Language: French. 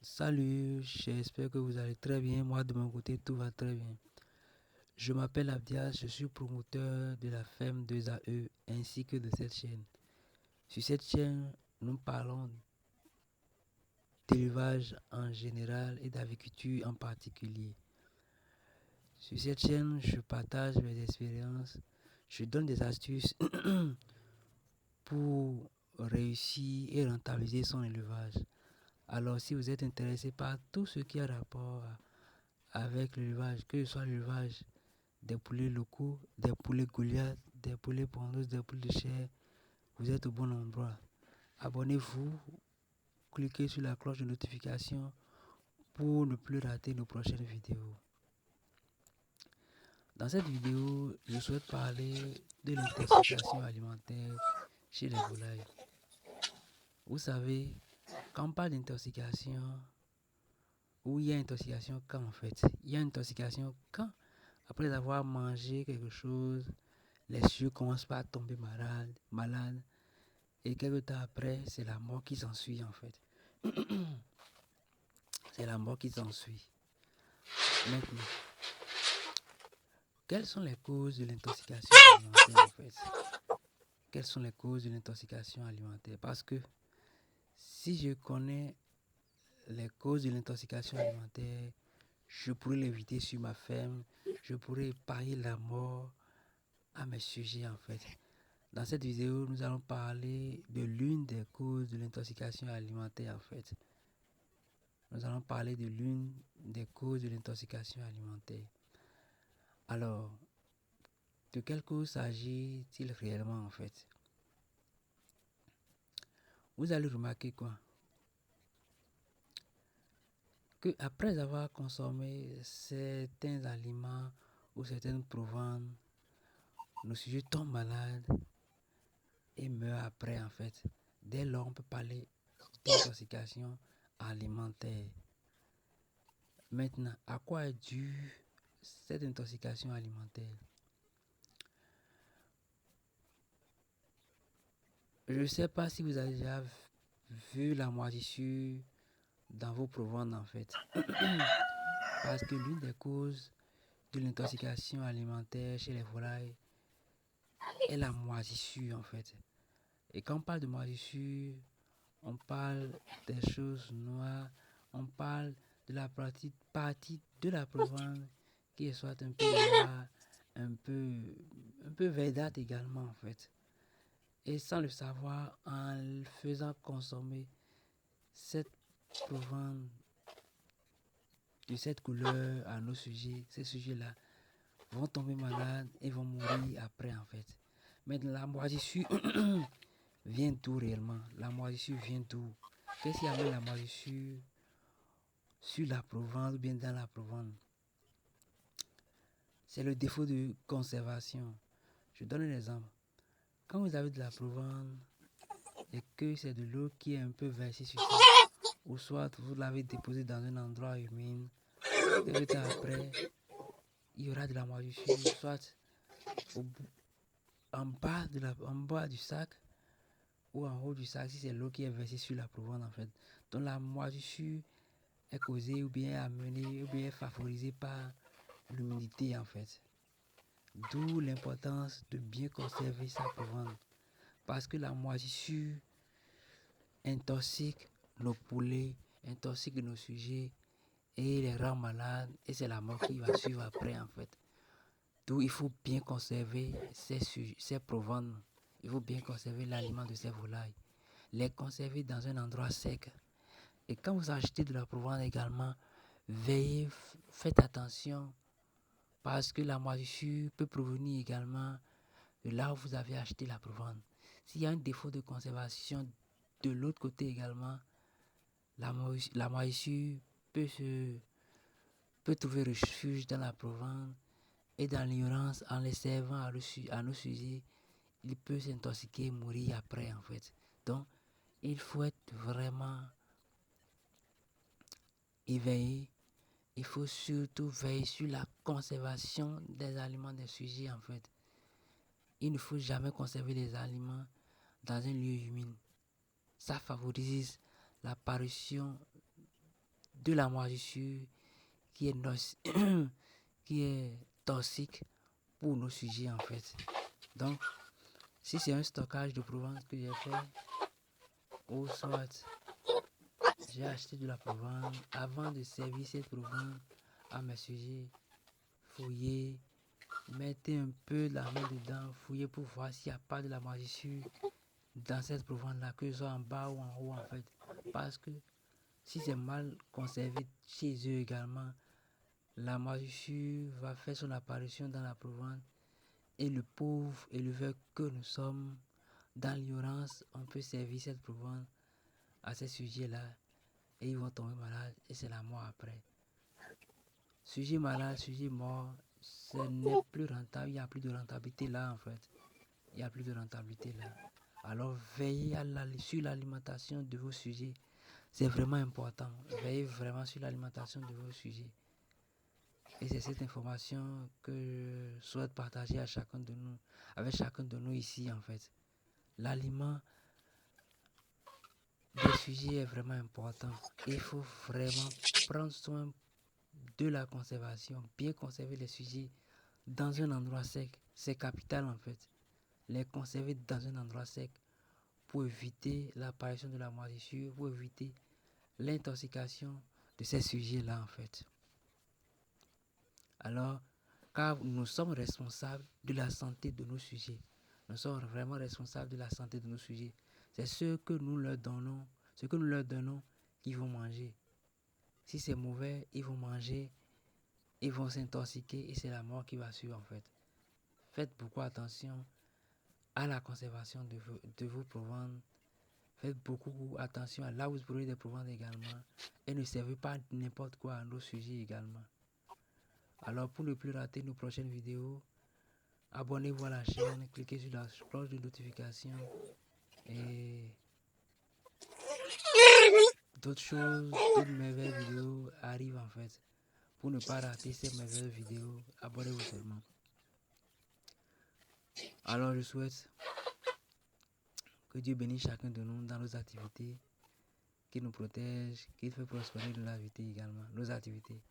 Salut, j'espère que vous allez très bien. Moi, de mon côté, tout va très bien. Je m'appelle Abdias, je suis promoteur de la ferme 2AE ainsi que de cette chaîne. Sur cette chaîne, nous parlons d'élevage en général et d'agriculture en particulier. Sur cette chaîne, je partage mes expériences, je donne des astuces pour réussir et rentabiliser son élevage. Alors, si vous êtes intéressé par tout ce qui a rapport avec l'élevage, que ce soit l'élevage des poulets locaux, des poulets Goliath, des poulets pondeuses, des poules de chair, vous êtes au bon endroit. Abonnez-vous, cliquez sur la cloche de notification pour ne plus rater nos prochaines vidéos. Dans cette vidéo, je souhaite parler de l'intoxication alimentaire chez les volailles. Vous savez, quand on parle d'intoxication, où il y a intoxication quand en fait? Il y a intoxication quand, après avoir mangé quelque chose, les cieux commencent par tomber malades. Et quelques temps après, c'est la mort qui s'ensuit en fait. C'est la mort qui s'ensuit. Maintenant, quelles sont les causes de l'intoxication alimentaire en fait? Quelles sont les causes de l'intoxication alimentaire? Parce que si je connais les causes de l'intoxication alimentaire, je pourrais l'éviter sur ma ferme, je pourrais épargner la mort à mes sujets en fait. Dans cette vidéo, nous allons parler de l'une des causes de l'intoxication alimentaire en fait. Nous allons parler de l'une des causes de l'intoxication alimentaire. Alors, de quelle cause s'agit-il réellement en fait? Vous allez remarquer quoi? Que après avoir consommé certains aliments ou certaines proviandes, nos sujets tombent malades et meurent après en fait. Dès lors, on peut parler d'intoxication alimentaire. Maintenant, à quoi est due cette intoxication alimentaire? Je ne sais pas si vous avez déjà vu la moisissure dans vos proviandes en fait. Parce que l'une des causes de l'intoxication alimentaire chez les volailles est la moisissure en fait. Et quand on parle de moisissure, on parle des choses noires, on parle de la partie de la provence qui est soit un peu noire, un peu verdâtre également en fait. Et sans le savoir, en faisant consommer cette provence de cette couleur à nos sujets, ces sujets-là vont tomber malades et vont mourir après en fait. Mais la moisissure vient d'où réellement? La moisissure vient d'où? Qu'est-ce qui amène la moisissure sur la Provence ou bien dans la Provence? C'est le défaut de conservation. Je donne un exemple. Quand vous avez de la Provence et que c'est de l'eau qui est un peu versée sur ça, ou soit vous l'avez déposé dans un endroit humide, quelques temps après, il y aura de la moisissure, soit au en bas du sac ou en haut du sac si c'est l'eau qui est versée sur la Provence en fait. Donc la moisissure est causée ou bien amenée ou bien favorisée par l'humidité en fait. D'où l'importance de bien conserver sa Provence. Parce que la moisissure intoxique nos poulets, intoxique nos sujets et les rend malades et c'est la mort qui va suivre après en fait. D'où il faut bien conserver ces Provence. Il faut bien conserver l'aliment de ces volailles. Les conserver dans un endroit sec. Et quand vous achetez de la Provence également, veillez, faites attention parce que la moisissure peut provenir également de là où vous avez acheté la Provence. S'il y a un défaut de conservation de l'autre côté également, la moisissure peut trouver refuge dans la Provence et dans l'ignorance en les servant à nos sujets, il peut s'intoxiquer et mourir après en fait. Donc, il faut être vraiment éveillé. Il faut surtout veiller sur la conservation des aliments des sujets en fait. Il ne faut jamais conserver les aliments dans un lieu humide. Ça favorise l'apparition de la moisissure qui est, qui est toxique pour nos sujets en fait. Donc, si c'est un stockage de Provence que j'ai fait, ou soit j'ai acheté de la Provence, avant de servir cette Provence à mes sujets, fouillez, mettez un peu de la main dedans, fouillez pour voir s'il n'y a pas de la moisissure dans cette Provence-là, que ce soit en bas ou en haut en fait. Parce que si c'est mal conservé chez eux également, la moisissure va faire son apparition dans la Provence et le pauvre éleveur que nous sommes, dans l'ignorance, on peut servir cette Provence à ces sujets-là et ils vont tomber malades et c'est la mort après. Sujet malade, sujet mort, ce n'est plus rentable, il n'y a plus de rentabilité là en fait. Il n'y a plus de rentabilité là. Alors veillez sur l'alimentation de vos sujets. C'est vraiment important. Veillez vraiment sur l'alimentation de vos sujets. Et c'est cette information que je souhaite partager à chacun de nous, avec chacun de nous ici en fait. L'aliment des sujets est vraiment important. Il faut vraiment prendre soin de la conservation, bien conserver les sujets dans un endroit sec. C'est capital en fait. Les conserver dans un endroit sec pour éviter l'apparition de la moisissure, pour éviter l'intoxication de ces sujets-là en fait. Alors, car nous sommes responsables de la santé de nos sujets. Nous sommes vraiment responsables de la santé de nos sujets. C'est ce que nous leur donnons, qu'ils vont manger. Si c'est mauvais, ils vont manger, ils vont s'intoxiquer et c'est la mort qui va suivre en fait. Faites beaucoup attention à la conservation de vos provantes. Faites beaucoup attention à là où vous prenez des provantes également. Et ne servez pas n'importe quoi à nos sujets également. Alors pour ne plus rater nos prochaines vidéos, abonnez-vous à la chaîne, cliquez sur la cloche de notification et d'autres choses, d'autres merveilleuses vidéos arrivent en fait. Pour ne pas rater ces merveilleuses vidéos, abonnez-vous seulement. Alors je souhaite que Dieu bénisse chacun de nous dans nos activités, qu'il nous protège, qu'il fait prospérer nos activités également, nos activités.